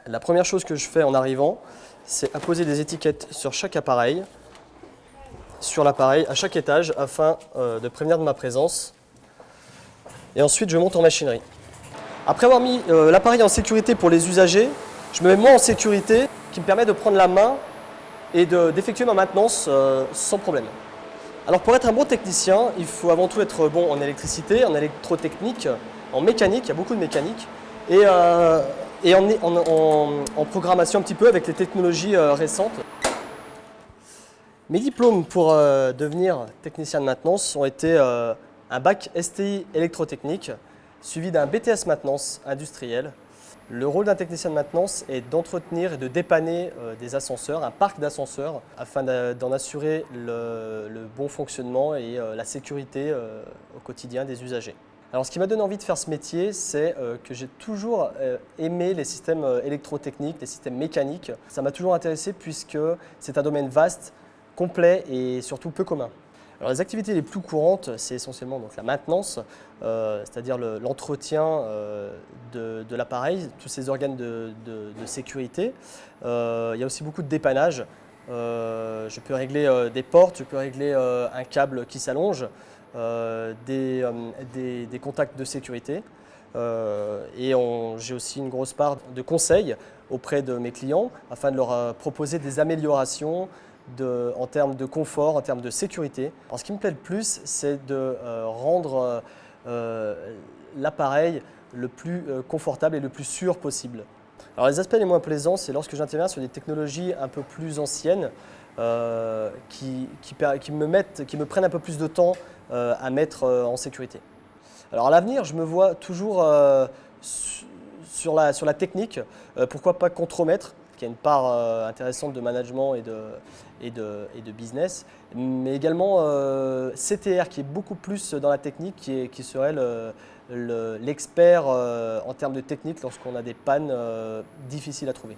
La première chose que je fais en arrivant, c'est apposer des étiquettes sur chaque appareil, sur l'appareil, à chaque étage, afin de prévenir de ma présence. Et ensuite, je monte en machinerie. Après avoir mis l'appareil en sécurité pour les usagers, je me mets moi en sécurité, qui me permet de prendre la main et d'effectuer ma maintenance sans problème. Alors pour être un bon technicien, il faut avant tout être bon en électricité, en électrotechnique, en mécanique, il y a beaucoup de mécanique, et en programmation un petit peu avec les technologies récentes. Mes diplômes pour devenir technicien de maintenance ont été un bac STI électrotechnique, suivi d'un BTS maintenance industrielle. Le rôle d'un technicien de maintenance est d'entretenir et de dépanner des ascenseurs, un parc d'ascenseurs, afin d'en assurer le bon fonctionnement et la sécurité au quotidien des usagers. Alors, ce qui m'a donné envie de faire ce métier, c'est que j'ai toujours aimé les systèmes électrotechniques, les systèmes mécaniques. Ça m'a toujours intéressé puisque c'est un domaine vaste, complet et surtout peu commun. Alors, les activités les plus courantes, c'est essentiellement donc, la maintenance, c'est-à-dire l'entretien de l'appareil, tous ces organes de sécurité. Il y a aussi beaucoup de dépannage. Je peux régler des portes, je peux régler un câble qui s'allonge, des contacts de sécurité. J'ai aussi une grosse part de conseils auprès de mes clients afin de leur proposer des améliorations en termes de confort, en termes de sécurité. Alors, ce qui me plaît le plus, c'est de rendre l'appareil le plus confortable et le plus sûr possible. Alors, les aspects les moins plaisants, c'est lorsque j'interviens sur des technologies un peu plus anciennes qui me prennent un peu plus de temps à mettre en sécurité. Alors, à l'avenir, je me vois toujours sur la technique, pourquoi pas contremaître, qui a une part intéressante de management et de business, mais également CTR qui est beaucoup plus dans la technique, qui serait l'expert en termes de technique lorsqu'on a des pannes difficiles à trouver.